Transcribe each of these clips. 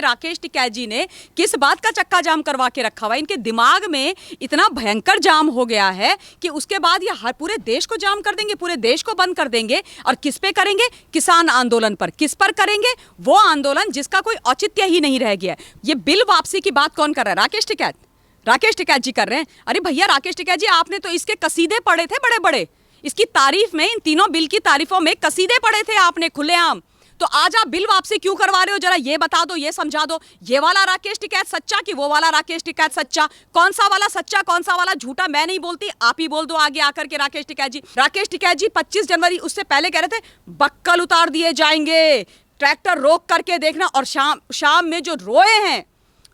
राकेश टिकैत जी ने किस बात का चक्का जाम करवा के रखा हुआ है? इनके दिमाग में इतना भयंकर जाम हो गया है कि उसके बाद ये हर पूरे देश को जाम कर देंगे, पूरे देश को बंद कर देंगे। और किस पे करेंगे? किसान आंदोलन पर। किस पर करेंगे? वो आंदोलन जिसका कोई औचित्य ही नहीं रह गया है। ये बिल वापसी की बात कौन कर रहा है? राकेश टिकैत जी कर रहे हैं। अरे भैया राकेश टिकैत जी, आपने तो इसके कसीदे पढ़े थे बड़े बड़े, इसकी तारीफ में, इन तीनों बिल की तारीफों में कसीदे पढ़े थे आपने खुलेआम। तो आज आप बिल वापसी क्यों करवा रहे हो? जरा ये बता दो, ये समझा दो। ये वाला राकेश टिकैत सच्चा कि वो वाला राकेश टिकैत सच्चा? कौन सा वाला सच्चा, कौन सा वाला झूठा? मैं नहीं बोलती, आप ही बोल दो आगे आकर के। राकेश टिकैत जी 25 जनवरी उससे पहले कह रहे थे बक्कल उतार दिए जाएंगे, ट्रैक्टर रोक करके देखना। और शाम में जो रोए हैं,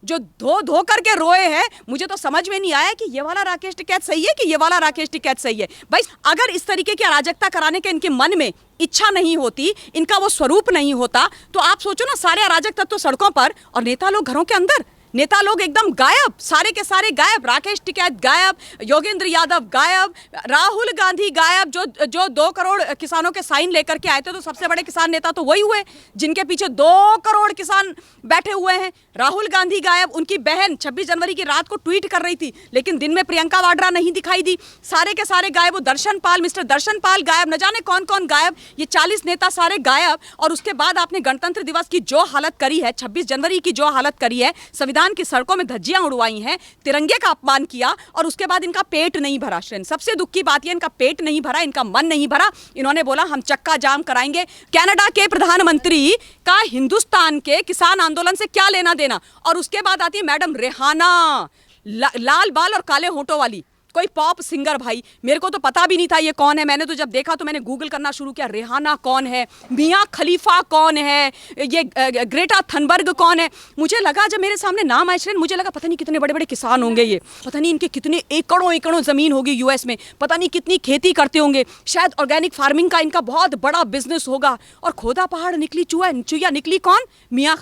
जो धो धो करके रोए हैं, मुझे तो समझ में नहीं आया कि ये वाला राकेश टिकैत सही है कि ये वाला राकेश टिकैत सही है। भाई अगर इस तरीके की अराजकता कराने के इनके मन में इच्छा नहीं होती, इनका वो स्वरूप नहीं होता, तो आप सोचो ना, सारे अराजक तत्व सड़कों पर और नेता लोग घरों के अंदर, नेता लोग एकदम गायब, सारे के सारे गायब। राकेश टिकैत गायब, योगेंद्र यादव गायब, राहुल गांधी गायब, जो 2 करोड़ किसानों के साइन लेकर के आए थे। तो सबसे बड़े किसान नेता तो वही हुए जिनके पीछे 2 करोड़ किसान बैठे हुए हैं। राहुल गांधी गायब, उनकी बहन 26 जनवरी की रात को ट्वीट कर रही थी, लेकिन दिन में प्रियंका वाड्रा नहीं दिखाई दी। सारे के सारे गायब। वो मिस्टर दर्शन पाल गायब, न जाने कौन कौन गायब। ये 40 नेता सारे गायब। और उसके बाद आपने गणतंत्र दिवस की जो हालत करी है, 26 जनवरी की जो हालत करी है, संविधान की सड़कों में धज्जियां उड़वाई हैं, तिरंगे का अपमान किया, और उसके बाद इनका पेट नहीं भरा। सबसे दुख की बात यह, इनका पेट नहीं भरा, इनका मन नहीं भरा। इन्होंने बोला हम चक्का जाम कराएंगे। कनाडा के प्रधानमंत्री का हिंदुस्तान के किसान आंदोलन से क्या लेना देना? और उसके बाद आती है मैडम रेहाना, लाल बाल और काले होंठों वाली कोई पॉप सिंगर। भाई मेरे को तो पता भी नहीं था ये कौन है। मैंने तो जब देखा तो मैंने गूगल करना शुरू किया, रेहाना कौन है, मियां खलीफा कौन है, ये ग्रेटा थनबर्ग कौन है। मुझे लगा जब मेरे सामने नाम आए, मुझे लगा पता नहीं कितने बड़े बड़े किसान होंगे ये, पता नहीं इनके कितने एकड़ों एकड़ों जमीन होगी यूएस में, पता नहीं कितनी खेती करते होंगे, शायद ऑर्गेनिक फार्मिंग का इनका बहुत बड़ा बिजनेस होगा। और खोदा पहाड़ निकली चुया निकली कौन? मियां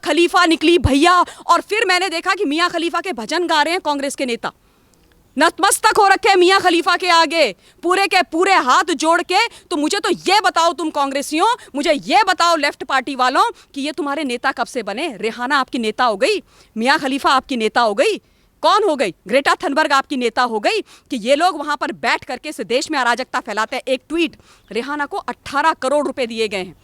खलीफा निकली भैया। और फिर मैंने देखा कि मियां खलीफा के भजन गा रहे हैं कांग्रेस के नेता, नतमस्तक हो रखे मियां खलीफा के आगे, पूरे के पूरे हाथ जोड़ के। तो मुझे तो ये बताओ तुम कांग्रेसियों, मुझे ये बताओ लेफ्ट पार्टी वालों, कि ये तुम्हारे नेता कब से बने? रेहाना आपकी नेता हो गई, मियां खलीफा आपकी नेता हो गई, कौन हो गई? ग्रेटा थनबर्ग आपकी नेता हो गई, कि ये लोग वहां पर बैठ करके इस देश में अराजकता फैलाते हैं। एक ट्वीट, रेहाना को 18 करोड़ रुपए दिए गए हैं,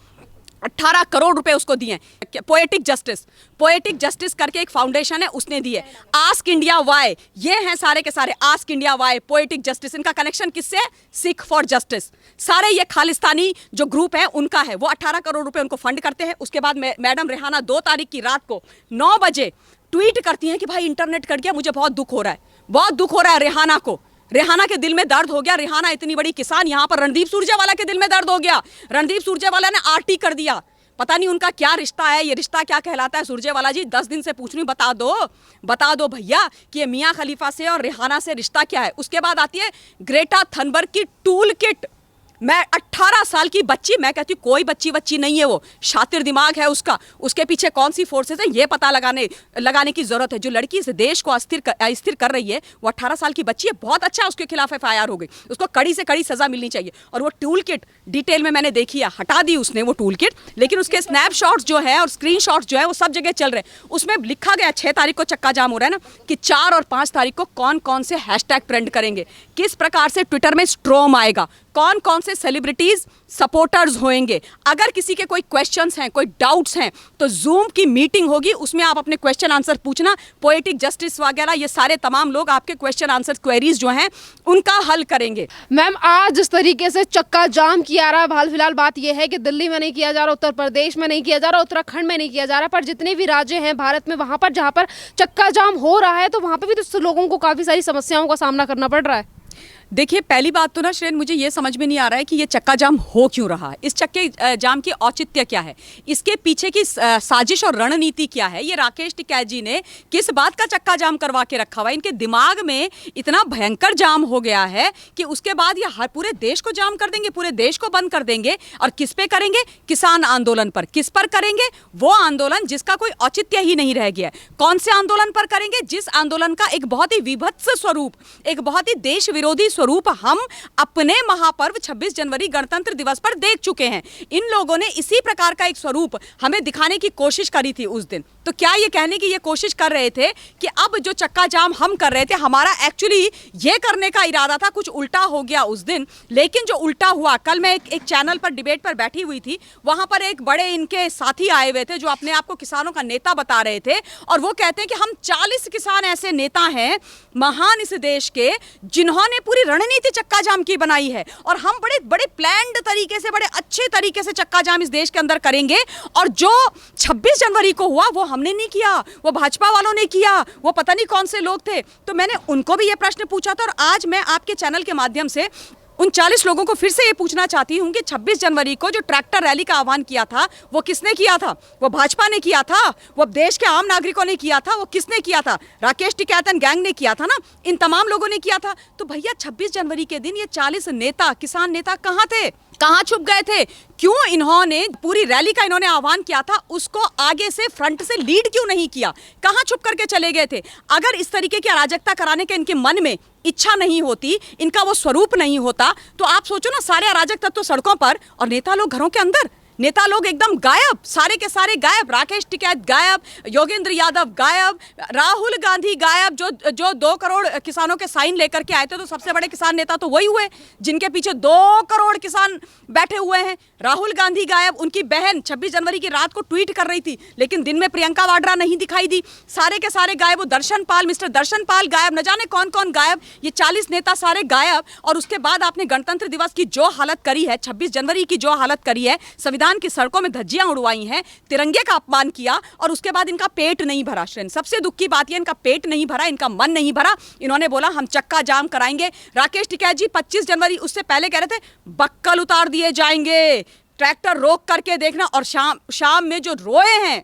18 करोड़ रुपए उसको दिए। पोएटिक जस्टिस करके एक फाउंडेशन है, उसने दिए। आस्क इंडिया वाई, ये हैं सारे के सारे ask India why, poetic justice. इनका कनेक्शन किससे? Sikh for justice. सारे ये खालिस्तानी जो ग्रुप है उनका है। वो 18 करोड़ रुपए उनको फंड करते हैं। उसके बाद मैडम रेहाना 2 तारीख की रात को 9 बजे ट्वीट करती हैं कि भाई इंटरनेट कट गया, मुझे बहुत दुख हो रहा है, बहुत दुख हो रहा है रेहाना को। रेहाना के दिल में दर्द हो गया। रेहाना इतनी बड़ी किसान, यहां पर रणदीप सुरजेवाला के दिल में दर्द हो गया। रणदीप सुरजेवाला ने आरटी कर दिया। पता नहीं उनका क्या रिश्ता है, ये रिश्ता क्या कहलाता है? सुरजेवाला जी 10 दिन से पूछ रही हूं, बता दो भैया कि ये मियां खलीफा से और रेहाना से रिश्ता क्या है। उसके बाद आती है ग्रेटा थनबर्ग की टूल किट। मैं 18 साल की बच्ची, मैं कहती हूँ कोई बच्ची नहीं है, वो शातिर दिमाग है उसका। उसके पीछे कौन सी फोर्सेस है ये पता लगाने की जरूरत है। जो लड़की इस देश को अस्थिर कर रही है वो 18 साल की बच्ची है। बहुत अच्छा, उसके खिलाफ FIR हो गई, उसको कड़ी से कड़ी सजा मिलनी चाहिए। और वो टूल किट डिटेल में मैंने देखी है, हटा दी उसने वो टूल किट, लेकिन उसके स्नैपशॉट्स जो है और स्क्रीनशॉट्स जो है वो सब जगह चल रहे हैं। उसमें लिखा गया 6 तारीख को चक्का जाम हो रहा है ना, कि 4 और 5 तारीख को कौन कौन से हैशटैग ट्रेंड करेंगे, किस प्रकार से ट्विटर में स्ट्रोम आएगा, कौन कौन से सेलिब्रिटीज सपोर्टर्स होंगे। अगर किसी के कोई क्वेश्चंस हैं, कोई डाउट्स हैं, तो जूम की मीटिंग होगी, उसमें आप अपने क्वेश्चन आंसर पूछना। पोएटिक जस्टिस वगैरह ये सारे तमाम लोग आपके क्वेश्चन आंसर क्वेरीज जो हैं उनका हल करेंगे। मैम आज जिस तरीके से चक्का जाम किया रहा है, हाल फिलहाल बात यह है कि दिल्ली में नहीं किया जा रहा, उत्तर प्रदेश में नहीं किया जा रहा, उत्तराखंड में नहीं किया जा रहा, पर जितने भी राज्य हैं भारत में वहां पर जहां पर चक्का जाम हो रहा है, तो वहां पर भी तो लोगों को काफी सारी समस्याओं का सामना करना पड़ रहा है। देखिए पहली बात तो ना श्रेन, मुझे ये समझ में नहीं आ रहा है कि ये चक्का जाम हो क्यों रहा है। इस चक्के जाम की औचित्य क्या है, इसके पीछे की साजिश और रणनीति क्या है। ये राकेश टिकैत जी ने किस बात का चक्का जाम करवा के रखा हुआ है? इनके दिमाग में इतना भयंकर जाम हो गया है कि उसके बाद ये हर पूरे देश को जाम कर देंगे, पूरे देश को बंद कर देंगे। और किस पे करेंगे? किसान आंदोलन पर। किस पर करेंगे? वो आंदोलन जिसका कोई औचित्य ही नहीं रह गया। कौन से आंदोलन पर करेंगे? जिस आंदोलन का एक बहुत ही विभत्स स्वरूप, एक बहुत ही देश विरोधी स्वरूप हम अपने महापर्व 26 जनवरी गणतंत्र दिवस पर देख चुके हैं। इन लोगों ने इसी प्रकार का एक स्वरूप हमें दिखाने की कोशिश करी थी उस दिन। तो क्या ये कहने की ये कोशिश कर रहे थे कि अब जो चक्का जाम हम कर रहे थे, हमारा एक्चुअली ये करने का इरादा था, कुछ उल्टा हो गया उस दिन। लेकिन जो उल्टा हुआ, कल मैं एक चैनल पर डिबेट पर बैठी हुई थी, वहां पर एक बड़े इनके साथी आए हुए थे जो अपने आप को किसानों का नेता बता रहे थे, और वो कहते हैं कि हम 40 किसान ऐसे नेता हैं महान इस देश के जिन्होंने पूरी रणनीति चक्का जाम की बनाई है, और हम बड़े बड़े प्लान्ड तरीके से, बड़े अच्छे तरीके से चक्का जाम इस देश के अंदर करेंगे। और जो 26 जनवरी को हुआ वो हमने नहीं किया, वो भाजपा वालों ने किया, वो पता नहीं कौन से लोग थे। तो मैंने उनको भी ये प्रश्न पूछा था, और आज मैं आपके चैनल के माध्यम से उन 40 लोगों को फिर से ये पूछना चाहती हूं कि 26 जनवरी को जो ट्रैक्टर रैली का आह्वान किया था वो किसने किया था? वो भाजपा ने किया था? वो देश के आम नागरिकों ने किया था? वो किसने किया था? राकेश टिकैतन गैंग ने किया था ना, इन तमाम लोगों ने किया था। तो भैया 26 जनवरी के दिन ये 40 नेता, किसान नेता कहाँ थे, कहाँ छुप गए थे? क्यों इन्होंने पूरी रैली का इन्होंने आह्वान किया था, उसको आगे से फ्रंट से लीड क्यों नहीं किया? कहाँ छुप करके चले गए थे? अगर इस तरीके की अराजकता कराने के इनके मन में इच्छा नहीं होती, इनका वो स्वरूप नहीं होता, तो आप सोचो ना, सारे अराजक तत्व सड़कों पर और नेता लोग घरों के अंदर, नेता लोग एकदम गायब, सारे के सारे गायब। राकेश टिकैत गायब, योगेंद्र यादव गायब, राहुल गांधी गायब, जो 2 करोड़ किसानों के साइन लेकर के आए थे। तो सबसे बड़े किसान नेता तो वही हुए जिनके पीछे 2 करोड़ किसान बैठे हुए हैं। राहुल गांधी गायब, उनकी बहन 26 जनवरी की रात को ट्वीट कर रही थी, लेकिन दिन में प्रियंका वाड्रा नहीं दिखाई दी। सारे के सारे गायब, वो दर्शन पाल, मिस्टर दर्शन पाल गायब, न जाने कौन कौन गायब, ये 40 नेता सारे गायब। और उसके बाद आपने गणतंत्र दिवस की जो हालत करी है, 26 जनवरी की जो हालत करी है, संविधान की सड़कों में धज्जियां उड़वाई हैं, तिरंगे का अपमान किया, और उसके बाद इनका पेट नहीं भरा। सबसे दुख की बात यह, इनका पेट नहीं भरा, इनका मन नहीं भरा। इन्होंने बोला हम चक्का जाम कराएंगे। राकेश टिकैत जी 25 जनवरी उससे पहले कह रहे थे बक्कल उतार दिए जाएंगे, ट्रैक्टर रोक करके देखना। और शाम में जो रोए हैं,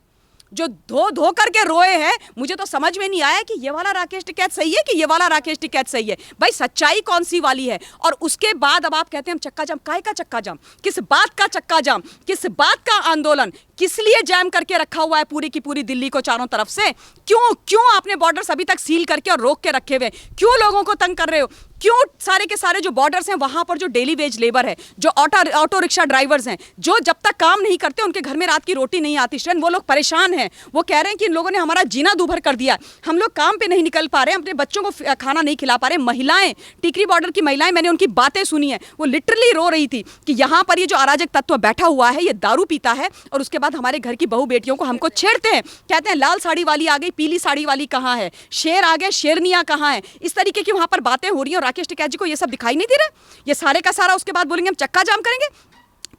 जो धो करके रोए हैं, मुझे तो समझ में नहीं आया कि ये वाला राकेश टिकैत सही है कि ये वाला राकेश टिकैत सही है। भाई सच्चाई कौन सी वाली है? और उसके बाद अब आप कहते हैं हम चक्का जाम, काहे का चक्का जाम, किस बात का चक्का जाम, किस बात का आंदोलन, किस लिए जैम करके रखा हुआ है पूरी की पूरी दिल्ली को चारों तरफ से? क्यों आपने बॉर्डर्स अभी तक सील करके और रोक के रखे हुए? क्यों लोगों को तंग कर रहे हो? क्यों सारे के सारे जो बॉर्डर्स हैं वहां पर जो डेली वेज लेबर है, जो ऑटो रिक्शा ड्राइवर्स हैं, जो जब तक काम नहीं करते उनके घर में रात की रोटी नहीं आती, श्रेन वो लोग परेशान हैं। वो कह रहे हैं कि इन लोगों ने हमारा जीना दूभर कर दिया, हम लोग काम पे नहीं निकल पा रहे, अपने बच्चों को खाना नहीं खिला पा रहे। महिलाएं, टिकरी बॉर्डर की महिलाएं, मैंने उनकी बातें सुनी है, वो लिटरली रो रही थी कि यहाँ पर ये जो अराजक तत्व बैठा हुआ है, ये दारू पीता है और उसके बाद हमारे घर की बहू बेटियों को हमको छेड़ते हैं, कहते हैं लाल साड़ी वाली आ गई, पीली साड़ी वाली कहाँ है, शेर आ गए, शेरनियां कहाँ है। इस तरीके की वहां पर बातें हो रही हैं और राकेश टिकैत जी को ये सब दिखाई नहीं दे रहा। ये सारे का सारा उसके बाद बोलेंगे हम चक्का जाम करेंगे।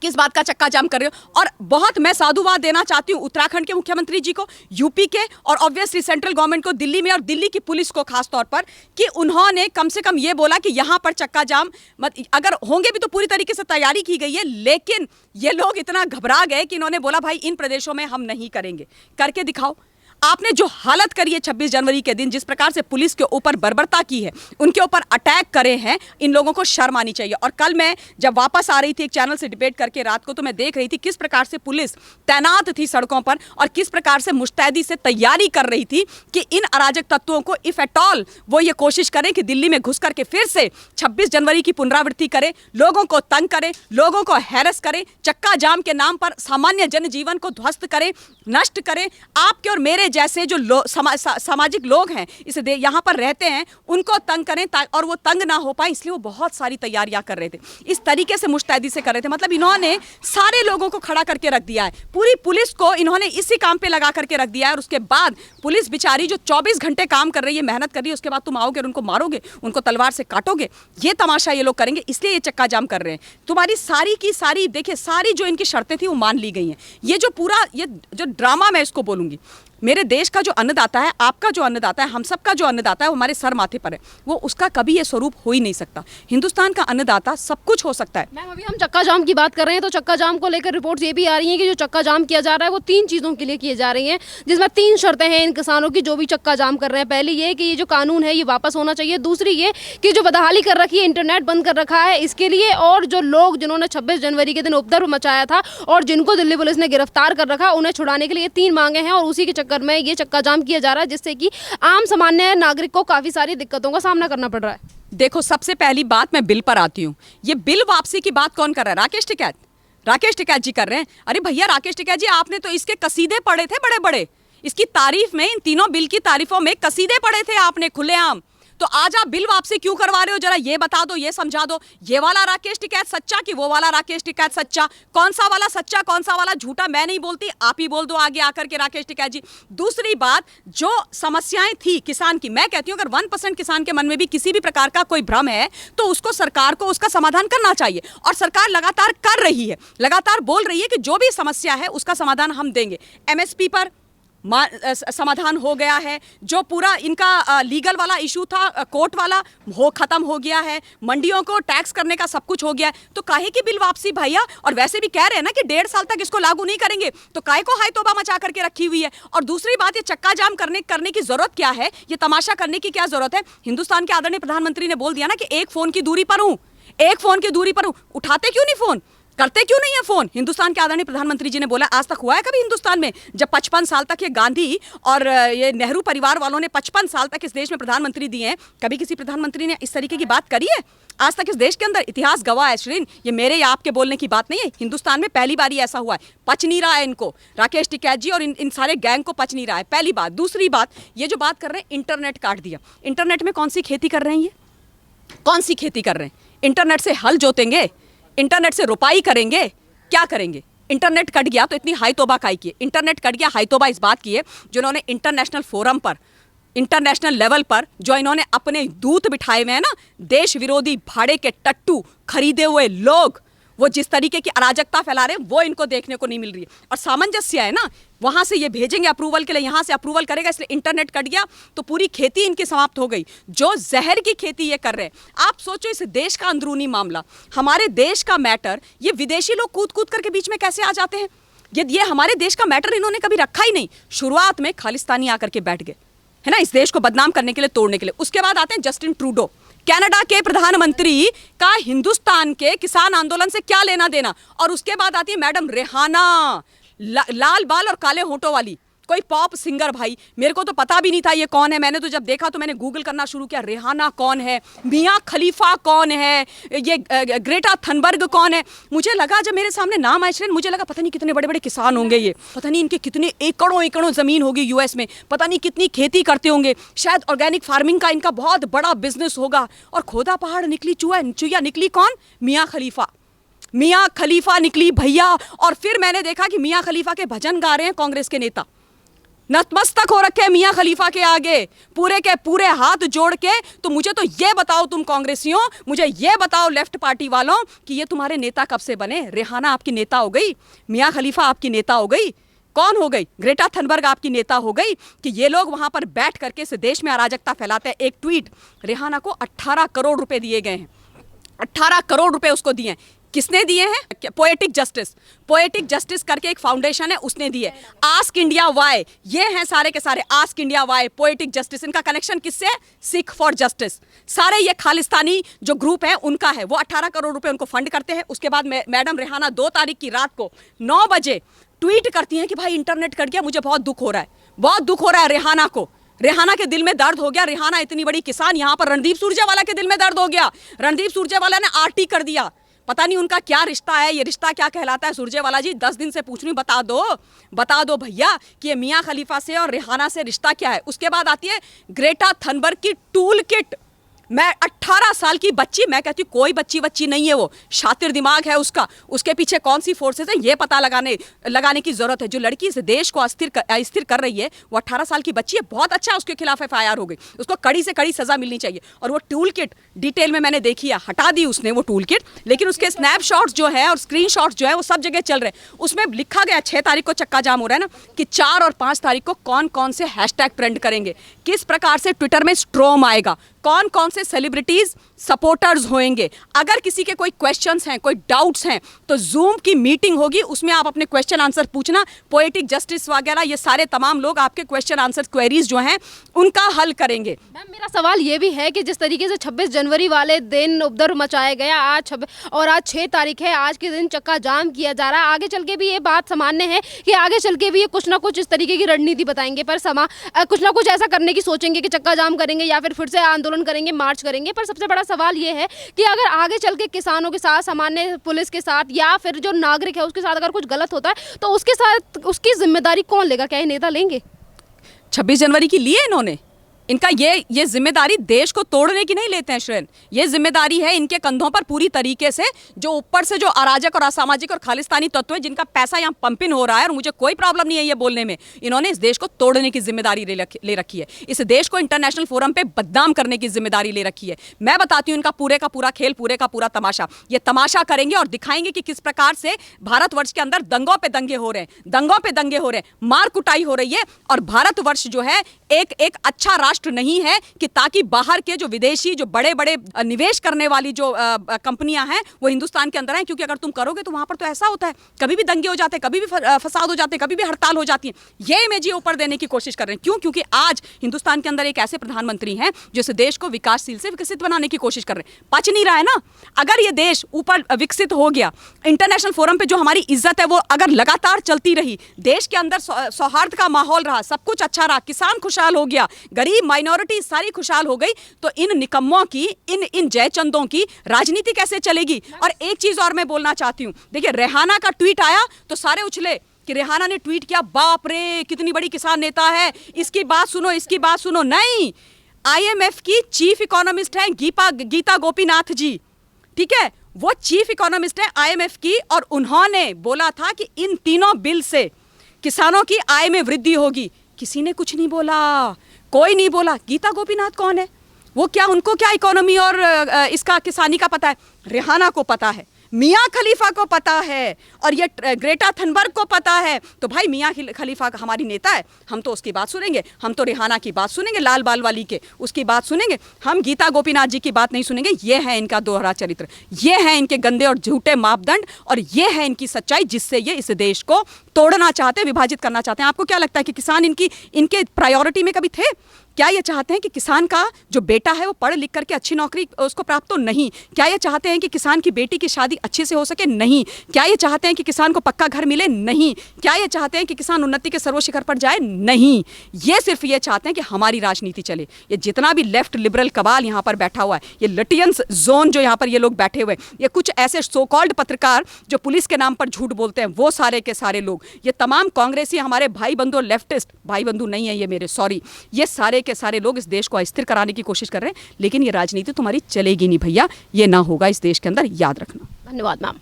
किस बात का चक्का जाम कर रहे हो? और बहुत मैं साधुवाद देना चाहती हूँ उत्तराखंड के मुख्यमंत्री जी को, यूपी के, और ऑब्वियसली सेंट्रल गवर्नमेंट को, दिल्ली में और दिल्ली की पुलिस को खास तौर पर, कि उन्होंने कम से कम ये बोला कि यहाँ पर चक्का जाम अगर होंगे भी तो पूरी तरीके से तैयारी की गई है। लेकिन ये लोग इतना घबरा गए कि इन्होंने बोला भाई इन प्रदेशों में हम नहीं करेंगे, करके दिखाओ। आपने जो हालत करी है 26 जनवरी के दिन, जिस प्रकार से पुलिस के ऊपर बर्बरता की है, उनके ऊपर अटैक करे हैं, इन लोगों को शर्म आनी चाहिए। और कल मैं जब वापस आ रही थी एक चैनल से डिबेट करके रात को, तो मैं देख रही थी किस प्रकार से पुलिस तैनात थी सड़कों पर और किस प्रकार से मुस्तैदी से तैयारी कर रही थी कि इन अराजक तत्वों को इफ एट ऑल वो ये कोशिश करें कि दिल्ली में घुस करके फिर से 26 जनवरी की पुनरावृत्ति करें, लोगों को तंग करें, लोगों को हैरस करें, चक्का जाम के नाम पर सामान्य जनजीवन को ध्वस्त करें, नष्ट करें। आपके और मेरे जैसे जो सामाजिक लोग हैं इस यहाँ पर रहते हैं, उनको तंग करें और वो तंग ना हो पाए, इसलिए वो बहुत सारी तैयारियां कर रहे थे, इस तरीके से मुस्तैदी से कर रहे थे। मतलब इन्होंने सारे लोगों को खड़ा करके रख दिया है, पूरी पुलिस को इन्होंने इसी काम पे लगा करके रख दिया है। और उसके बाद पुलिस बेचारी जो 24 घंटे काम कर रही है, मेहनत कर रही है, उसके बाद तुम आओगे और उनको मारोगे, उनको तलवार से काटोगे, ये तमाशा ये लोग करेंगे, इसलिए ये चक्का जाम कर रहे हैं। तुम्हारी सारी की सारी देखिए, सारी जो इनकी शर्तें थी वो मान ली गई हैं। ये जो पूरा ये जो ड्रामा, मैं इसको बोलूंगी, मेरे देश का जो अन्नदाता है, आपका जो अन्नदाता है, हम सबका जो अन्नदाता है, वो हमारे सर माथे पर है, वो उसका कभी ये स्वरूप हो ही नहीं सकता। हिंदुस्तान का अन्नदाता सब कुछ हो सकता है। मैम अभी हम चक्का जाम की बात कर रहे हैं, तो चक्का जाम को लेकर रिपोर्ट्स ये भी आ रही हैं कि जो चक्का जाम किया जा रहा है वो 3 चीज़ों के लिए किए जा रही हैं, जिसमें 3 शर्तें हैं इन किसानों की जो भी चक्का जाम कर रहे हैं। पहली ये कि ये जो कानून है ये वापस होना चाहिए, दूसरी ये कि जो बदहाली कर रखी है, इंटरनेट बंद कर रखा है इसके लिए, और जो लोग जिन्होंने 26 जनवरी के दिन उपद्रव मचाया था और जिनको दिल्ली पुलिस ने गिरफ्तार कर रखा, उन्हें छुड़ाने के लिए 3 मांगे हैं। और उसी के चक्कर में ये चक्का जाम किया जा रहा है, जिससे कि आम सामान्य नागरिक को काफी सारी दिक्कतों का सामना करना पड़ रहा है। देखो, सबसे पहली बात मैं बिल पर आती हूँ। ये बिल वापसी की बात कौन कर रहा है? राकेश टिकैत जी कर रहे हैं। अरे भैया राकेश टिकैत जी, आपने तो इसके कसीदे पढ़े थे बड़े बड़े, इसकी तारीफ में, इन तीनों बिल की तारीफों में कसीदे पढ़े थे आपने खुलेआम। तो आज आप बिल वापसी क्यों करवा रहे हो? जरा ये बता दो, ये समझा दो। ये वाला राकेश टिकैत सच्चा कि वो वाला राकेश टिकैत सच्चा? कौन सा वाला सच्चा, कौन सा वाला झूठा? मैं नहीं बोलती, आप ही बोल दो आगे आकर के राकेश टिकैत जी। दूसरी बात, जो समस्याएं थी किसान की, मैं कहती हूं अगर 1% किसान के मन में भी किसी भी प्रकार का कोई भ्रम है तो उसको, सरकार को उसका समाधान करना चाहिए। और सरकार लगातार कर रही है, लगातार बोल रही है कि जो भी समस्या है उसका समाधान हम देंगे। एमएसपी पर समाधान हो गया है। जो पूरा इनका लीगल वाला इशू था, कोर्ट वाला, हो खत्म हो गया है। मंडियों को टैक्स करने का सब कुछ हो गया है। तो काहे की बिल वापसी भैया? और वैसे भी कह रहे हैं ना कि 1.5 साल तक इसको लागू नहीं करेंगे, तो काहे को हाय तौबा मचा करके रखी हुई है? और दूसरी बात, ये चक्का जाम करने की जरूरत क्या है? ये तमाशा करने की क्या जरूरत है? हिंदुस्तान के आदरणीय प्रधानमंत्री ने बोल दिया ना कि एक फोन की दूरी पर हूं, एक फोन की दूरी पर हूं। उठाते क्यों नहीं फोन, करते क्यों नहीं है फोन? हिंदुस्तान के आदरणीय प्रधानमंत्री जी ने बोला, आज तक हुआ है कभी हिंदुस्तान में? जब 55 साल तक ये गांधी और ये नेहरू परिवार वालों ने 55 साल तक इस देश में प्रधानमंत्री दिए हैं, कभी किसी प्रधानमंत्री ने इस तरीके की बात करी है? आज तक इस देश के अंदर इतिहास गवाह है श्रीन, ये मेरे या आपके बोलने की बात नहीं है। हिंदुस्तान में पहली बार ऐसा हुआ है। पच नहीं रहा है इनको, राकेश टिकैत जी और इन सारे गैंग को पच नहीं रहा है, पहली बात। दूसरी बात, ये जो बात कर रहे हैं इंटरनेट काट दिया, इंटरनेट में कौन सी खेती कर रहे हैं? ये कौन सी खेती कर रहे हैं? इंटरनेट से हल जोतेंगे, इंटरनेट से रुपाई करेंगे, क्या करेंगे? इंटरनेट कट गया तो इतनी हाई तौबा काई की? इंटरनेट कट गया, हाई तौबा इस बात की है जिन्होंने इंटरनेशनल फोरम पर, इंटरनेशनल लेवल पर जो इन्होंने अपने दूत बिठाए हुए हैं ना, देश विरोधी भाड़े के टट्टू खरीदे हुए लोग, वो जिस तरीके की अराजकता फैला रहे हैं वो इनको देखने को नहीं मिल रही है। और सामंजस्य है ना, वहां से ये भेजेंगे अप्रूवल के लिए, यहां से अप्रूवल करेगा, इसलिए इंटरनेट कट गया तो पूरी खेती इनकी समाप्त हो गई। जो जहर की खेती ये कर रहे हैं, आप सोचो इस देश का अंदरूनी मामला, हमारे देश का मैटर, ये विदेशी लोग कूद कूद करके बीच में कैसे आ जाते हैं? ये हमारे देश का मैटर इन्होंने कभी रखा ही नहीं। शुरुआत में खालिस्तानी आकर के बैठ गए, है ना, इस देश को बदनाम करने के लिए, तोड़ने के लिए। उसके बाद आते हैं जस्टिन ट्रूडो, कनाडा के प्रधानमंत्री का हिंदुस्तान के किसान आंदोलन से क्या लेना देना। और उसके बाद आती है मैडम रेहाना, लाल बाल और काले होंठों वाली, कोई पॉप सिंगर। भाई मेरे को तो पता भी नहीं था ये कौन है। मैंने तो जब देखा तो मैंने गूगल करना शुरू किया, रेहाना कौन है, मियाँ खलीफा कौन है, ये ग्रेटा थनबर्ग कौन है। मुझे लगा जब मेरे सामने नाम आए, मुझे लगा पता नहीं कितने बड़े बड़े किसान होंगे ये, पता नहीं इनके कितने एकड़ों एकड़ों जमीन होगी यूएस में, पता नहीं कितनी खेती करते होंगे, शायद ऑर्गेनिक फार्मिंग का इनका बहुत बड़ा बिजनेस होगा। और खोदा पहाड़ निकली चुया निकली कौन? मियाँ खलीफा निकली भैया। और फिर मैंने देखा कि मियाँ खलीफा के भजन गा रहे हैं कांग्रेस के नेता, नतमस्तक हो रखे मियाँ खलीफा के आगे, पूरे के पूरे हाथ जोड़ के। तो मुझे तो ये बताओ तुम कांग्रेसियों, मुझे ये बताओ लेफ्ट पार्टी वालों, कि ये तुम्हारे नेता कब से बने? रेहाना आपकी नेता हो गई, मियाँ खलीफा आपकी नेता हो गई, कौन हो गई? ग्रेटा थनबर्ग आपकी नेता हो गई, कि ये लोग वहां पर बैठ करके इस देश में अराजकता फैलाते हैं। एक ट्वीट, रेहाना को 18 करोड़ रुपए दिए गए हैं, 18 करोड़ रुपए उसको दिए हैं। किसने दिए हैं? पोएटिक जस्टिस करके एक फाउंडेशन है, उसने दिए। आस्क इंडिया वाई, ये हैं सारे के सारे, ask India why, poetic justice, इनका कनेक्शन किससे? Sikh for justice. सारे ये खालिस्तानी जो ग्रुप है उनका है। वो 18 करोड़ रुपए उनको फंड करते हैं। उसके बाद मैडम रेहाना 2 तारीख की रात को 9 बजे ट्वीट करती हैं कि भाई इंटरनेट कट गया, मुझे बहुत दुख हो रहा है, बहुत दुख हो रहा है रेहाना को। रेहाना के दिल में दर्द हो गया। रेहाना इतनी बड़ी किसान, यहां पर रणदीप सुरजेवाला के दिल में दर्द हो गया। रणदीप सुरजेवाला ने आरटी कर दिया। पता नहीं उनका क्या रिश्ता है, ये रिश्ता क्या कहलाता है? सुरजेवाला जी 10 दिन से पूछ रही हूं, बता दो भैया कि ये मियाँ खलीफा से और रेहाना से रिश्ता क्या है। उसके बाद आती है ग्रेटा थनबर्ग की टूल किट। मैं 18 साल की बच्ची, मैं कहती हूँ कोई बच्ची नहीं है, वो शातिर दिमाग है उसका। उसके पीछे कौन सी फोर्सेस है ये पता लगाने की जरूरत है। जो लड़की इस देश को अस्थिर कर रही है वो 18 साल की बच्ची है। बहुत अच्छा उसके खिलाफ FIR हो गई, उसको कड़ी से कड़ी सजा मिलनी चाहिए। और वो टूल किट डिटेल में मैंने देखी है, हटा दी उसने वो टूल किट, लेकिन उसके स्नैपशॉट्स जो है और स्क्रीनशॉट्स जो है वो सब जगह चल रहे हैं। उसमें लिखा गया 6 तारीख को चक्का जाम हो रहा है ना, कि 4 और 5 तारीख को कौन कौन से हैशटैग ट्रेंड करेंगे, किस प्रकार से ट्विटर में स्ट्रोम आएगा, कौन कौन से सेलिब्रिटीज सपोर्टर्स होंगे। अगर किसी के कोई क्वेश्चंस हैं, कोई डाउट्स हैं, तो जूम की मीटिंग होगी, उसमें आप अपने क्वेश्चन आंसर पूछना। पोएटिक जस्टिस वगैरह ये सारे तमाम लोग आपके क्वेश्चन आंसर क्वेरीज जो हैं उनका हल करेंगे। मैम मेरा सवाल ये भी है कि जिस तरीके से 26 जनवरी वाले दिन उपद्रव मचाया गया, आज 6 तारीख है, आज के दिन चक्का जाम किया जा रहा है, आगे चल के भी ये बात सामान्य है कि आगे चल के भी ये कुछ ना कुछ इस तरीके की रणनीति बताएंगे, पर कुछ ना कुछ ऐसा करने के की सोचेंगे कि चक्का जाम करेंगे या फिर से आंदोलन करेंगे, मार्च करेंगे। पर सबसे बड़ा सवाल ये है कि अगर आगे चल के किसानों के साथ, सामान्य पुलिस के साथ या फिर जो नागरिक है उसके साथ अगर कुछ गलत होता है तो उसके साथ उसकी जिम्मेदारी कौन लेगा? क्या ये नेता लेंगे? 26 जनवरी की लिए इन्होंने। इनका ये जिम्मेदारी देश को तोड़ने की नहीं लेते हैं श्रेन। ये जिम्मेदारी है इनके कंधों पर पूरी तरीके से, जो ऊपर से जो अराजक और असामाजिक और खालिस्तानी तत्व है जिनका पैसा यहाँ पंपिंग हो रहा है, और मुझे कोई प्रॉब्लम नहीं है ये बोलने में, इन्होंने इस देश को तोड़ने की जिम्मेदारी ले रखी है। इस देश को इंटरनेशनल फोरम पे बदनाम करने की जिम्मेदारी ले रखी है। मैं बताती हूँ इनका पूरे का पूरा खेल, पूरे का पूरा तमाशा। ये तमाशा करेंगे और दिखाएंगे कि किस प्रकार से भारतवर्ष के अंदर दंगों पे दंगे हो रहे हैं, दंगों पे दंगे हो रहे हैं, मार कुटाई हो रही है। और भारतवर्ष जो है एक अच्छा राष्ट्र नहीं है कि ताकि बाहर के जो विदेशी, जो बड़े बड़े निवेश करने वाली जो कंपनियां हैं वो हिंदुस्तान के अंदर आए, क्योंकि अगर तुम करोगे तो वहां पर तो ऐसा होता है, कभी भी दंगे हो जाते हैं, कभी भी फसाद हो जाते हैं, कभी भी हड़ताल हो जाती है। ये इमेज ये ऊपर देने की कोशिश कर रहे हैं। क्यों? क्योंकि आज हिंदुस्तान के अंदर एक ऐसे प्रधानमंत्री हैं जो इस देश को विकासशील से विकसित बनाने की कोशिश कर रहे हैं। पच नहीं रहा है ना। अगर ये देश ऊपर विकसित हो गया, इंटरनेशनल फोरम पे जो हमारी इज्जत है वो अगर लगातार चलती रही, देश के अंदर सौहार्द का माहौल रहा, सब कुछ अच्छा रहा, किसान खुशहाल हो गया, गरीब माइनॉरिटी सारी खुशहाल हो गई, तो इन निकम्मों की, इन जयचंदों की राजनीति कैसे चलेगी? और एक चीज और मैं बोलना चाहती हूं, देखिए रेहाना का ट्वीट आया तो सारे उछले कि रेहाना ने ट्वीट किया, बाप रे कितनी बड़ी किसान नेता है, इसकी बात सुनो, इसकी बात सुनो। नहीं, आईएमएफ की चीफ इकोनॉमिस्ट है गीता गोपीनाथ जी, ठीक है, वो चीफ इकोनॉमिस्ट है आईएमएफ की, और उन्होंने बोला था कि इन तीनों बिल से किसानों की आय में वृद्धि होगी। किसी ने कुछ नहीं बोला, कोई नहीं बोला। गीता गोपीनाथ कौन है? वो क्या, उनको क्या इकोनॉमी और इसका किसानी का पता है? रेहाना को पता है, मियाँ खलीफा को पता है, और ये ग्रेटा थनबर्ग को पता है। तो भाई मियाँ खलीफा हमारी नेता है, हम तो उसकी बात सुनेंगे, हम तो रेहाना की बात सुनेंगे, लाल बाल वाली के उसकी बात सुनेंगे, हम गीता गोपीनाथ जी की बात नहीं सुनेंगे। ये है इनका दोहरा चरित्र, ये है इनके गंदे और झूठे मापदंड, और ये है इनकी सच्चाई जिससे ये इस देश को तोड़ना चाहते हैं, विभाजित करना चाहते हैं। आपको क्या लगता है कि किसान इनके प्रायोरिटी में कभी थे? क्या ये चाहते हैं कि किसान का जो बेटा है वो पढ़ लिख करके अच्छी नौकरी उसको प्राप्त हो? नहीं। क्या ये चाहते हैं कि किसान की बेटी की शादी अच्छे से हो सके? नहीं। क्या ये चाहते हैं कि किसान को पक्का घर मिले? नहीं। क्या ये चाहते हैं कि किसान उन्नति के सर्वोच्च शिखर पर जाए? नहीं। ये सिर्फ ये चाहते हैं कि हमारी राजनीति चले। ये जितना भी लेफ्ट लिबरल कबाल यहाँ पर बैठा हुआ है, ये लटियंस जोन जो यहाँ पर ये लोग बैठे हुए हैं, ये कुछ ऐसे सो कॉल्ड पत्रकार जो पुलिस के नाम पर झूठ बोलते हैं, वो सारे के सारे लोग, ये तमाम कांग्रेसी हमारे भाई बंधु, लेफ्टिस्ट भाई बंधु नहीं है ये मेरे, सॉरी, ये सारे के सारे लोग इस देश को अस्थिर कराने की कोशिश कर रहे हैं। लेकिन ये राजनीति तुम्हारी चलेगी नहीं भैया, ये ना होगा इस देश के अंदर, याद रखना। धन्यवाद मैम।